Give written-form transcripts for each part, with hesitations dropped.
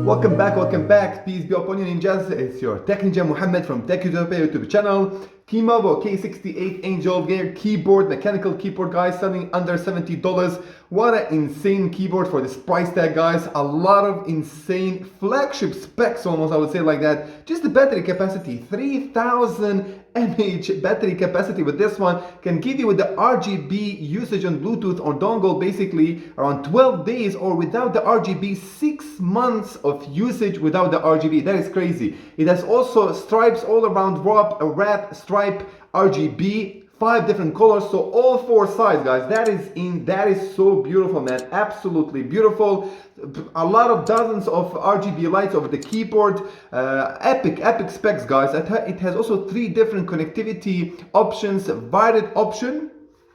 Welcome back. Peace be upon you, ninjas. It's your Tech Ninja Muhammad from TechUtopia YouTube channel. Kemove K68 Angel Gear keyboard, mechanical keyboard, guys, selling under $70. What an insane keyboard for this price tag, guys. A lot of insane flagship specs, almost, I would say like that. Just the battery capacity, 3000 mAh battery capacity with this one can give you with the RGB usage on Bluetooth or dongle basically around 12 days, or without the RGB 6 months of usage without the RGB. That is crazy. It has also stripes all around, wrap stripe RGB, 5 different colors, so all 4 sides, guys. That is so beautiful, man. Absolutely beautiful. A lot of dozens of RGB lights over the keyboard. Epic specs, guys. It has also 3 different connectivity options: wired option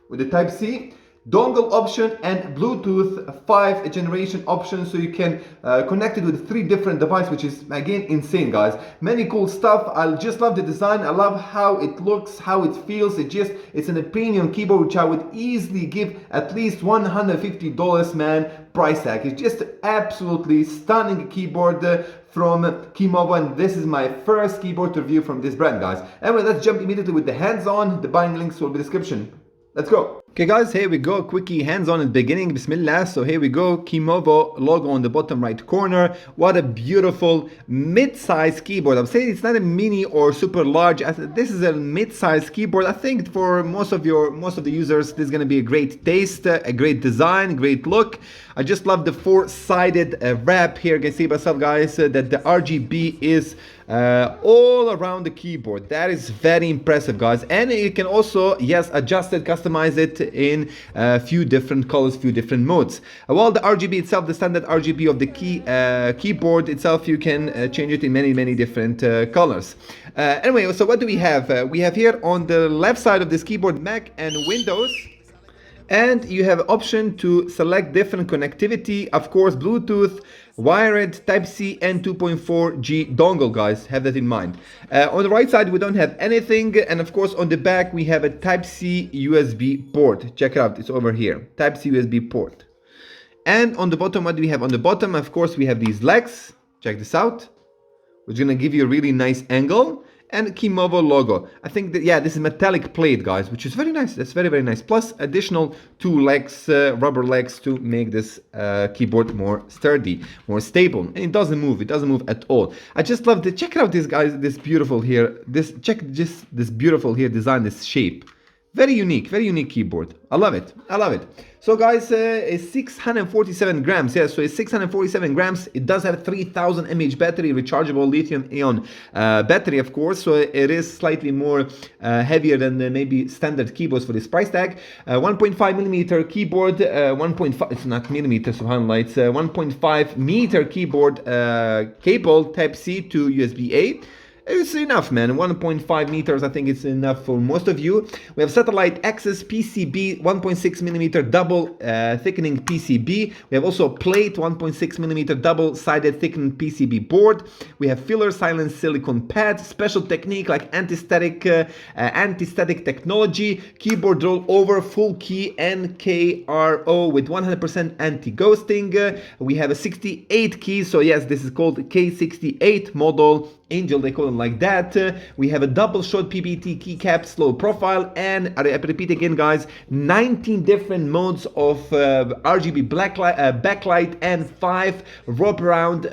with the Type C, dongle option, and Bluetooth 5 generation option, so you can connect it with 3 different devices, which is again insane, guys. Many cool stuff. I just love the design. I love how it looks, how it feels. It's in a premium keyboard, which I would easily give at least $150, man, price tag. It's just absolutely stunning keyboard from Kemove, and this is my first keyboard review from this brand, guys. Anyway, let's jump immediately with the hands-on. The buying links will be in the description. Let's go. Okay guys, here we go. Quickie hands-on at the beginning. Bismillah. So here we go. Kemove logo on the bottom right corner. What a beautiful mid-size keyboard. I'm saying it's not a mini or super large. This is a mid-size keyboard. I think for most of the users, this is gonna be a great taste, a great design, great look. I just love the 4-sided wrap here. You can see myself, guys, that the RGB is all around the keyboard. That is very impressive, guys. And you can also, yes, adjust it, customize it in a few different colors, few different modes. While the RGB itself, the standard RGB of the keyboard itself, you can change it in many different colors. Anyway, so what do we have? We have here on the left side of this keyboard Mac and Windows. And you have option to select different connectivity, of course, Bluetooth, wired, Type-C, and 2.4G dongle, guys. Have that in mind. On the right side, we don't have anything. And of course, on the back, we have a Type-C USB port. Check it out. It's over here. Type-C USB port. And on the bottom, what do we have? On the bottom, of course, we have these legs. Check this out. Which is going to give you a really nice angle. And Kemove logo. I think that, yeah, this is metallic plate, guys, which is very nice. That's very nice. Plus additional 2 legs, rubber legs, to make this keyboard more sturdy, more stable. And it doesn't move. It doesn't move at all. I just love the, check out this, guys, this beautiful here. This beautiful here design, this shape. Very unique keyboard. I love it. So guys, it's 647 grams. Yeah, so it's 647 grams. It does have 3000 mAh battery, rechargeable lithium-ion battery, of course. So it is slightly more heavier than maybe standard keyboards for this price tag. 1.5 millimeter keyboard. 1.5. It's not millimeters, subhanallah. It's 1.5 meter keyboard cable, Type-C to USB-A. It's enough, man. 1.5 meters, I think it's enough for most of you. We have satellite access PCB, 1.6 millimeter double thickening PCB. We have also plate, 1.6 millimeter double-sided thickened PCB board. We have filler silent silicone pad, special technique like anti-static technology, keyboard roll over, full key NKRO with 100% anti-ghosting. We have a 68 keys, so yes, this is called K68 model. Angel, they call it like that. We have a double shot PBT keycap slow profile, and I repeat again, guys, 19 different modes of RGB backlight and 5 rope around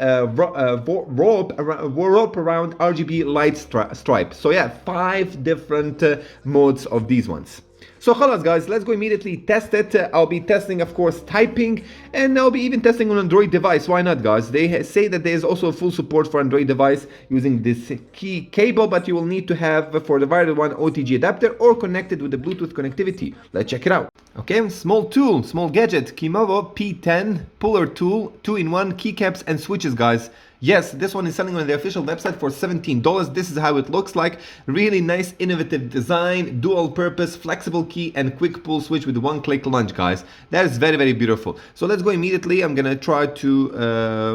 RGB light stripe. So yeah, 5 different modes of these ones. So khalas, guys, let's go immediately test it. I'll be testing, of course, typing, and I'll be even testing on Android device. Why not, guys? They say that there's also full support for Android device using this key cable, but you will need to have, for the wired one, OTG adapter or connected with the Bluetooth connectivity. Let's check it out. Okay, small tool, small gadget, Kemove P10 puller tool, 2-in-1 keycaps and switches, guys. Yes, this one is selling on the official website for $17. This is how it looks like. Really nice, innovative design, dual purpose, flexible key, and quick pull switch with 1-click launch, guys. That is very beautiful. So let's go immediately. I'm gonna try to,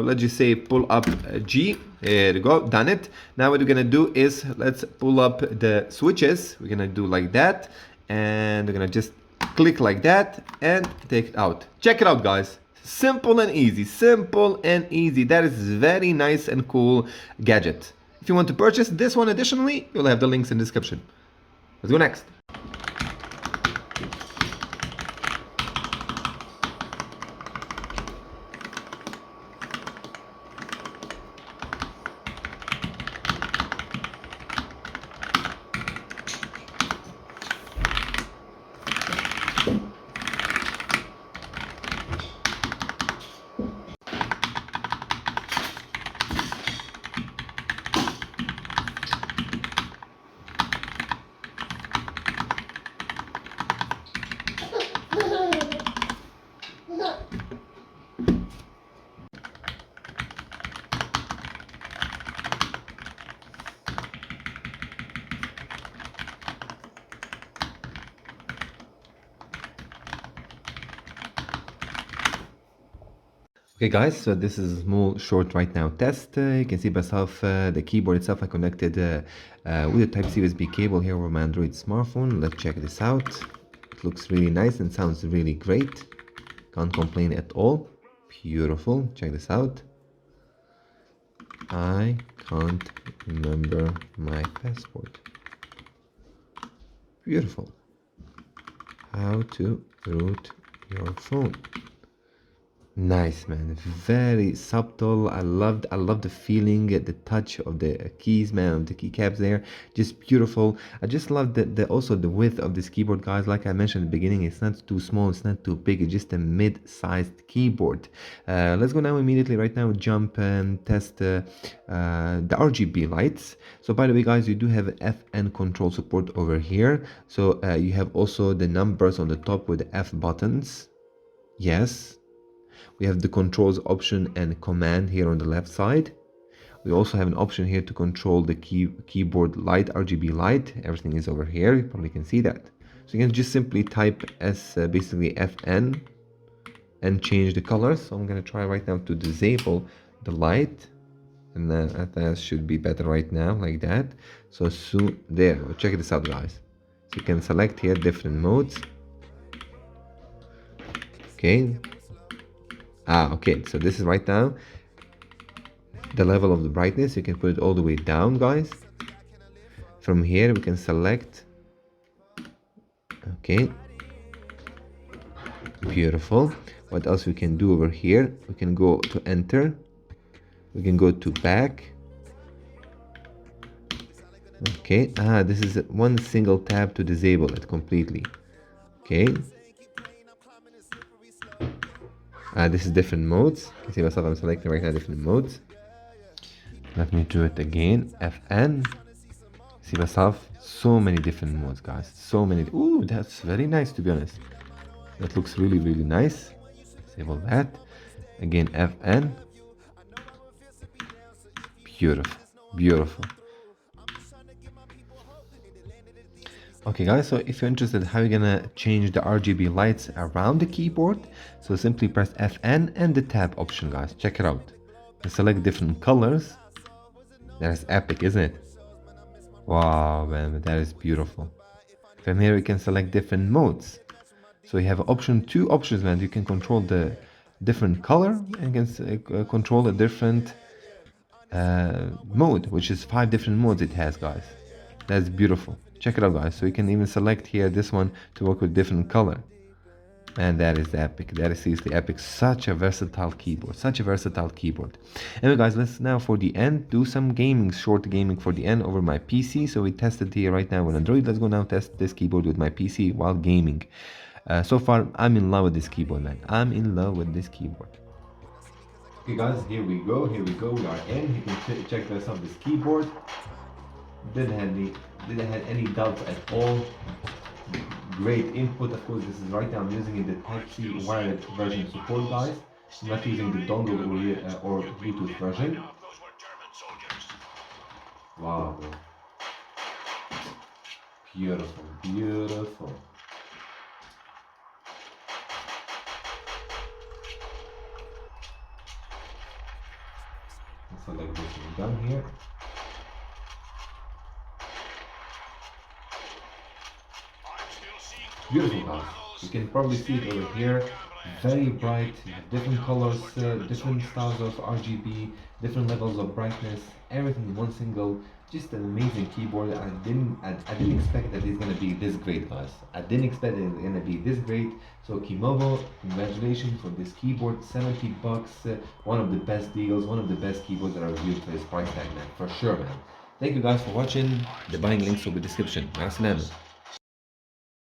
let's just say, pull up G. There we go, done it. Now what we're gonna do is, let's pull up the switches. We're gonna do like that, and we're gonna just click like that and take it out. Check it out, guys. Simple and easy, simple and easy. That is very nice and cool gadget. If you want to purchase this one additionally, you'll have the links in the description. Let's go next. Okay guys, so this is a small short right now test. You can see by myself the keyboard itself. I connected with a Type-C USB cable here over my Android smartphone. Let's check this out. It looks really nice and sounds really great. Can't complain at all. Beautiful. Check this out. I can't remember my password. Beautiful. How to root your phone. Nice, man. Very subtle. I love the feeling, the touch of the keys, man, of the keycaps there. Just beautiful. I just love also the width of this keyboard, guys. Like I mentioned at the beginning, it's not too small, it's not too big. It's just a mid-sized keyboard. Let's go now immediately right now jump and test the RGB lights. So by the way, guys, you do have FN control support over here. So you have also the numbers on the top with the F buttons. Yes. We have the controls option and command here on the left side. We also have an option here to control the keyboard light, RGB light. Everything is over here. You probably can see that. So you can just simply type as basically FN and change the colors. So I'm going to try right now to disable the light. And then that should be better right now, like that. So soon, there, check this out, guys. So you can select here different modes. Okay. Okay, so this is right now the level of the brightness. You can put it all the way down, guys. From here we can select. Okay, beautiful. What else we can do over here? We can go to enter, we can go to back. Okay, this is one single tab to disable it completely. Okay, this is different modes. You can see myself, I'm selecting right now different modes. Let me do it again. FN. See myself, so many different modes, guys. So many. Ooh, that's very nice, to be honest. That looks really, really nice. Disable that. Again, FN. Beautiful, beautiful. Okay guys, so if you're interested how you're gonna change the RGB lights around the keyboard, so simply press FN and the tab option, guys. Check it out. You select different colors. That's epic, isn't it? Wow, man, that is beautiful. From here we can select different modes. So you have two options, man. You can control the different color and can control a different mode, which is 5 different modes it has, guys. That's beautiful. Check it out, guys. So you can even select here this one to work with different color. And that is epic. That is seriously epic. Such a versatile keyboard. Such a versatile keyboard. Anyway, guys, let's now for the end do some gaming, short gaming for the end over my PC. So we tested here right now on Android. Let's go now test this keyboard with my PC while gaming. So far, I'm in love with this keyboard, man. I'm in love with this keyboard. Okay, guys, here we go. Here we go. We are in. You can check this out. This keyboard didn't have any doubts at all. Great input. Of course, this is right now I'm using in the Type-C wired version support, guys. I'm not using the dongle or Bluetooth version. Wow, bro. Beautiful, beautiful. So like this is done here. Beautiful, guys. You can probably see it over here. Very bright, different colors, different styles of RGB, different levels of brightness, everything in one single. Just an amazing keyboard. I didn't expect that it's gonna be this great, guys. I didn't expect it's gonna be this great. So Kemove, congratulations for this keyboard. 70 bucks, one of the best deals, one of the best keyboards that are reviewed for this price tag, man. For sure, man. Thank you guys for watching. The buying links will be in the description. مع السلامة.